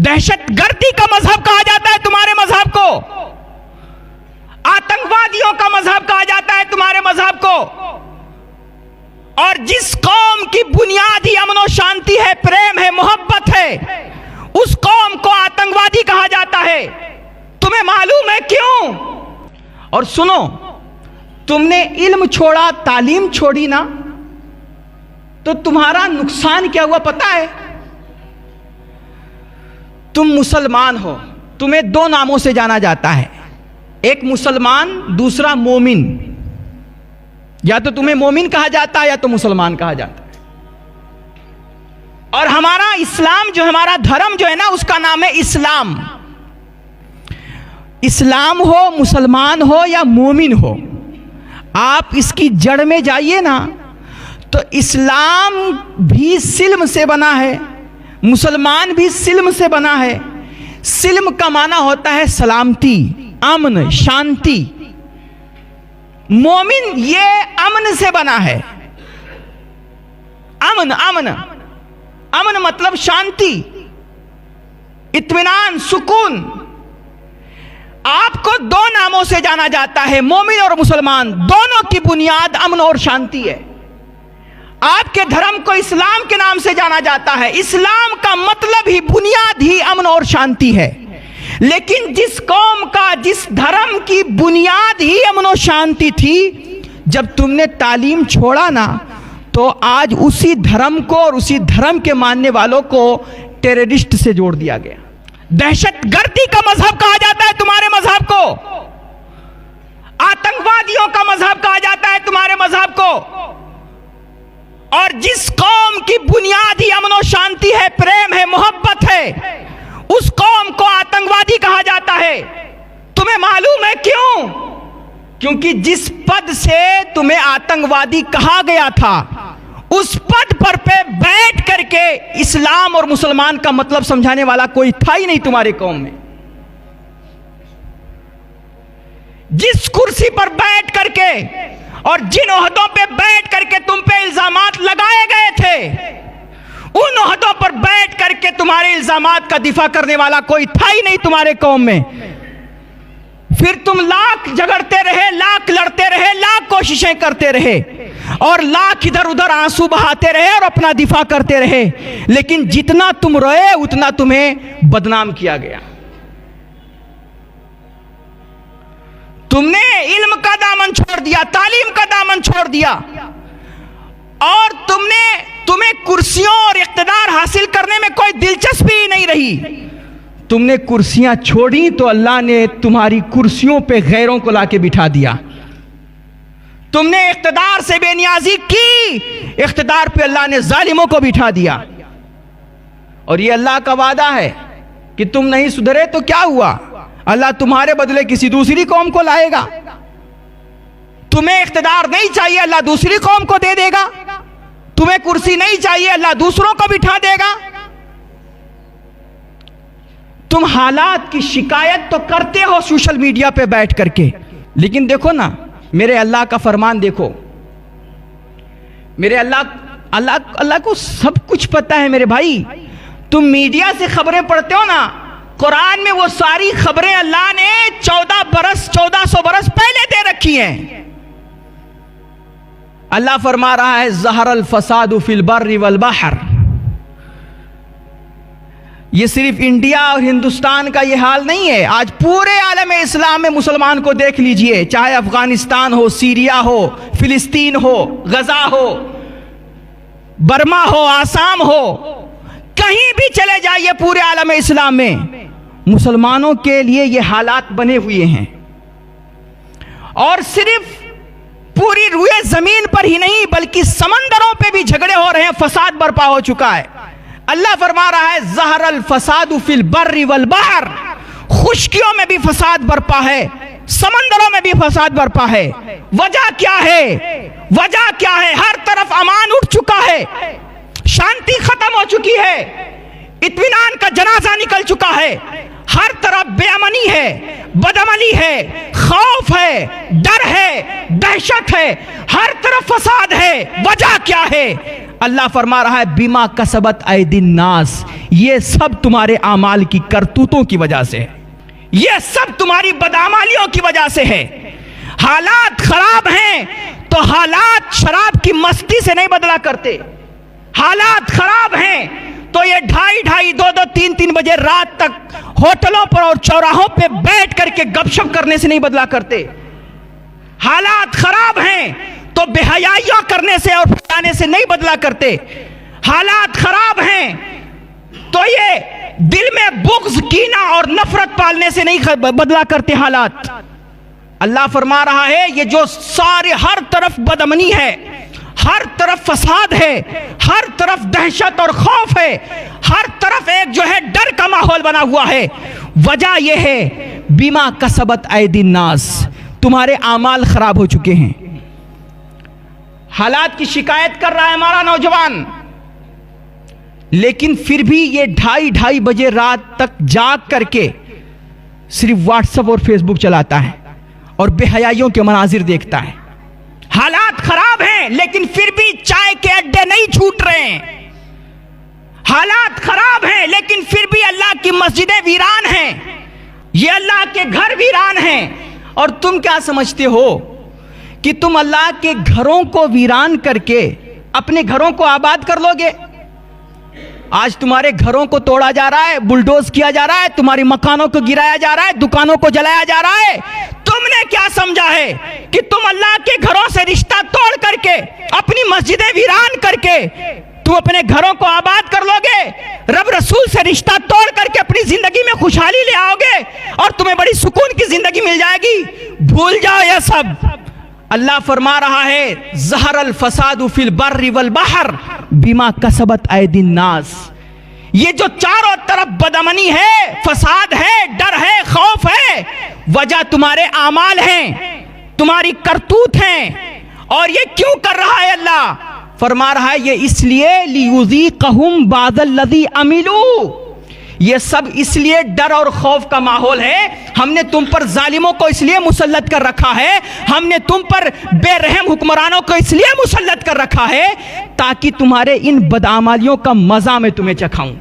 दहशतगर्दी का मजहब कहा जाता है तुम्हारे मजहब को, आतंकवादियों का मजहब कहा जाता है तुम्हारे मजहब को। और जिस कौम की बुनियाद ही अमन और शांति है, प्रेम है, मोहब्बत है, उस कौम को आतंकवादी कहा जाता है। तुम्हें मालूम है क्यों? और सुनो, तुमने इल्म छोड़ा, तालीम छोड़ी ना, तो तुम्हारा नुकसान क्या हुआ पता है? तुम मुसलमान हो, तुम्हें दो नामों से जाना जाता है, एक मुसलमान, दूसरा मोमिन। या तो तुम्हें मोमिन कहा जाता है या तो मुसलमान कहा जाता है। और हमारा इस्लाम जो, हमारा धर्म जो है ना, उसका नाम है इस्लाम। इस्लाम हो, मुसलमान हो या मोमिन हो, आप इसकी जड़ में जाइए ना, तो इस्लाम भी सिल्म से बना है, मुसलमान भी सिल्म से बना है। सिल्म का माना होता है सलामती, अमन, शांति। मोमिन ये अमन से बना है। अमन, अमन, अमन मतलब शांति, इत्मीनान, सुकून। आपको दो नामों से जाना जाता है, मोमिन और मुसलमान, दोनों की बुनियाद अमन और शांति है। आपके धर्म को इस्लाम के नाम से जाना जाता है, इस्लाम का मतलब ही, बुनियाद ही अमन और शांति है। लेकिन जिस कौम का, जिस धर्म की बुनियाद ही अमन और शांति थी, जब तुमने तालीम छोड़ा ना, तो आज उसी धर्म को और उसी धर्म के मानने वालों को टेररिस्ट से जोड़ दिया गया। दहशतगर्दी का मजहब कहा जाता है तुम्हारे मजहब को, आतंकवादियों का मजहब कहा जाता है तुम्हारे मजहब को। और जिस कौम की बुनियाद ही अमन और शांति है, प्रेम है, मोहब्बत है, उस कौम को आतंकवादी कहा जाता है। तुम्हें मालूम है क्यों? क्योंकि जिस पद से तुम्हें आतंकवादी कहा गया था, उस पद पर पे बैठ करके इस्लाम और मुसलमान का मतलब समझाने वाला कोई था ही नहीं तुम्हारे कौम में। जिस कुर्सी पर बैठ करके और जिन ओहदों पे बैठ करके तुम पे इल्जामात लगाए गए थे, उन ओहदों पर बैठ करके तुम्हारे इल्जामात का दिफा करने वाला कोई था ही नहीं तुम्हारे कौम में। फिर तुम लाख झगड़ते रहे, लाख लड़ते रहे, लाख कोशिशें करते रहे, और लाख इधर उधर आंसू बहाते रहे और अपना दिफा करते रहे। लेकिन जितना तुम रोए, उतना तुम्हें बदनाम किया गया। तुमने इल्म का दामन छोड़ दिया, तालीम का दामन छोड़ दिया, और तुम्हें कुर्सियों और इख्तिदार हासिल करने में कोई दिलचस्पी नहीं रही। तुमने कुर्सियां छोड़ी तो अल्लाह ने तुम्हारी कुर्सियों पे गैरों को लाके बिठा दिया। तुमने इख्तिदार से बेनियाजी की, इख्तिदार पे अल्लाह ने जालिमों को बिठा दिया। और ये अल्लाह का वादा है कि तुम नहीं सुधरे तो क्या हुआ, अल्लाह तुम्हारे बदले किसी दूसरी कौम को लाएगा। तुम्हें इख्तिदार नहीं चाहिए, अल्लाह दूसरी कौम को दे देगा। तुम्हें कुर्सी नहीं चाहिए, अल्लाह दूसरों को बिठा देगा। तुम हालात की शिकायत तो करते हो सोशल मीडिया पे बैठ करके, लेकिन देखो ना, मेरे अल्लाह का फरमान देखो। मेरे अल्लाह को सब कुछ पता है मेरे भाई। तुम मीडिया से खबरें पढ़ते हो ना, कुरान में वो सारी खबरें अल्लाह ने 1400 बरस पहले दे रखी हैं। अल्लाह फरमा रहा है, ज़हरल फसादु फिल बर्रि वल बहर। ये सिर्फ इंडिया और हिंदुस्तान का ये हाल नहीं है, आज पूरे आलम इस्लाम में मुसलमान को देख लीजिए, चाहे अफगानिस्तान हो, सीरिया हो, फिलिस्तीन हो, गजा हो, बर्मा हो, आसाम हो, कहीं भी चले जाइए पूरे आलम इस्लाम में मुसलमानों के लिए ये हालात बने हुए हैं। और सिर्फ पूरी रुए जमीन पर ही नहीं, बल्कि समंदरों पे भी झगड़े हो रहे हैं, फसाद बर्पा हो चुका है। अल्लाह फरमा रहा है, ज़हरल फसादु फिल बर्रि वल बहर। खुश्कियों में भी फसाद बर्पा है, समंदरों में भी फसाद बर्पा है। वजह क्या है? वजह क्या है? हर तरफ अमान उठ चुका है, शांति खत्म हो चुकी है, इत्मीनान का जनाजा निकल चुका है। हर तरफ बेअमनी है, बदअमनी है, खौफ है, डर है, दहशत है, हर तरफ फसाद है। वजह क्या है? अल्लाह फरमा रहा है बिमा कसबत ऐदिन नास, ये सब तुम्हारे आमाल की करतूतों की वजह से है, ये सब तुम्हारी बदआमालियों की वजह से है। हालात खराब हैं तो हालात शराब की मस्ती से नहीं बदला करते। हालात खराब हैं तो ये 2:30, 2-2, 3-3 बजे रात तक होटलों पर और चौराहों पे बैठ करके गपशप करने से नहीं बदला करते। हालात खराब हैं तो बेहयाइयां करने से और फसाने से नहीं बदला करते। हालात खराब हैं तो ये दिल में बुग़्ज़, कीना और नफरत पालने से नहीं बदला करते हालात। अल्लाह फरमा रहा है ये जो सारे हर तरफ बदअमनी है, हर तरफ फसाद है, हर तरफ दहशत और खौफ है, हर तरफ एक जो है डर का माहौल बना हुआ है, वजह यह है बिमा कसबत ऐदिन नास, तुम्हारे आमाल खराब हो चुके हैं। हालात की शिकायत कर रहा है हमारा नौजवान, लेकिन फिर भी ये 2:30 बजे रात तक जाग करके सिर्फ व्हाट्सएप और फेसबुक चलाता है और बेहयाइयों के मनाजिर देखता है। हालात खराब हैं लेकिन फिर भी चाय के अड्डे नहीं छूट रहे हैं। हालात खराब हैं लेकिन फिर भी अल्लाह की मस्जिदें वीरान हैं, ये अल्लाह के घर वीरान हैं। और तुम क्या समझते हो कि तुम अल्लाह के घरों को वीरान करके अपने घरों को आबाद कर लोगे? आज तुम्हारे घरों को तोड़ा जा रहा है, बुलडोज किया जा रहा है, तुम्हारी मकानों को गिराया जा रहा है, दुकानों को जलाया जा रहा है। तुमने क्या समझा है कि तुम अल्लाह के घरों से रिश्ता तोड़ करके, अपनी मस्जिदें वीरान करके तुम अपने घरों को आबाद कर लोगे? रब रसूल से रिश्ता तोड़ करके अपनी जिंदगी में खुशहाली ले आओगे और तुम्हें बड़ी सुकून की जिंदगी मिल जाएगी? भूल जाओ यह सब। अल्लाह फरमा रहा है ज़हरल फसादु फिल बर्रि वल बहर बिमा कसबत ऐदिन नास, ये जो चारों तरफ बदअमनी है, फसाद है, डर है, खौफ है, वजह तुम्हारे आमाल हैं, तुम्हारी करतूत हैं। और ये क्यों कर रहा है? अल्लाह फरमा रहा है ये इसलिए लियुज़ीक़हुम बाज़ल्लज़ी अमिलू, ये सब इसलिए डर और खौफ का माहौल है। हमने तुम पर जालिमों को इसलिए मुसल्लत कर रखा है, हमने तुम पर बेरहम हुक्मरानों को इसलिए मुसल्लत कर रखा है ताकि तुम्हारे इन बदआमालियों का मजा मैं तुम्हें चखाऊं।